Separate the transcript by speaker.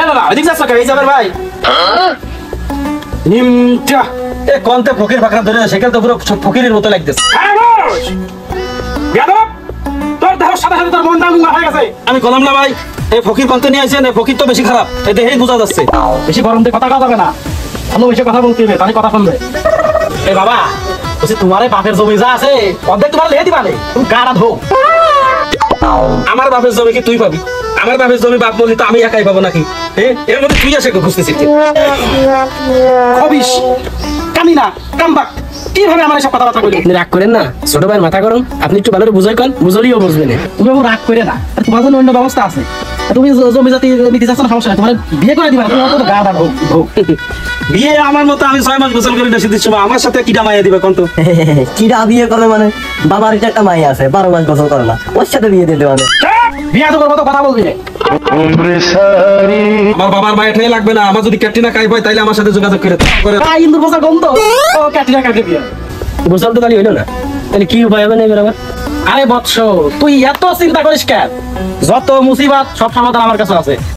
Speaker 1: এই বাবা এদিক যাচ্ছ কে? এই যাবেন ভাই নিমটা এ কোনতে ফকির ফাকরা ধরে সেখানে তো পুরো ফকিরের মতো লাগতেছে। তোর দেহ সাথে সাথে তোর মন দাঙ্গা হয়ে গেছে। আমি কলাম না ভাই, এই ফকির কোনতে নিয়ে আইছেন, এই ফকির তো বেশি খারাপ, এই দেহেই বোঝা যাচ্ছে। বেশি গরম দিয়ে কথা যাবে না, ভালো বেশি কথা বলতে হবে, তাহলে কথা শুনবে। এই বাবা বলছি তোমার বাপের জমি যা আছে অর্ধেক তোমার লেহে দিবা নে, তুমি গাড়া ধো। আমার বাপের জমি কি তুই পাবি? আমার বাপের জমি বাপ বলি তো আমি একাই পাবো নাকি? এর মধ্যে তুই আসে খুঁজতেছিস খবিস কামি না কামবাক, কিভাবে আমার এসব কথাবার্তা বলি?
Speaker 2: আপনি রাগ করেন না, ছোট ভাইয়ের মাথা গরম, আপনি একটু ভালো বুঝাই কন, বুঝলেও বুঝবেন।
Speaker 1: তুমি রাগ করে না, তোমার জন্য অন্য ব্যবস্থা আছে। তুমি জমি জাতি নিতে চাচ্ছ না, সমস্যা নেই, তোমার বিয়ে করে দিবা, তোমার তো গাড়া ধো। বিয়ে আমার মতো আমি 6 মাস গোসল করে বেশি দিচ্ছি, আমার সাথে কিটা মাইয়া দিবে কোন? তো
Speaker 3: কিরা বিয়ে করে মানে? বাবার একটা মাই আছে 12 মাস গোসল করে না, ওর সাথে বিয়ে দিতে মানে?
Speaker 1: বিয়া তো মতো কথা বলবি না। আমার বাবার মায়ের ঠেয়ে লাগবে না, আমার যদি ক্যাটরিনা কাইফ হয় তাইলে আমার সাথে যোগাযোগ করে ইন্দুর বসা গন্ধ ও ক্যাটরিনা কাইফ বিয়া
Speaker 2: গোসল তো তাহলে হইলো না, তাহলে কি উপায় হবে না এবার আবার?
Speaker 1: আরে বৎস তুই এত চিন্তা করিস কেন? যত মুসিবত সব সমাধান আমার কাছে আছে।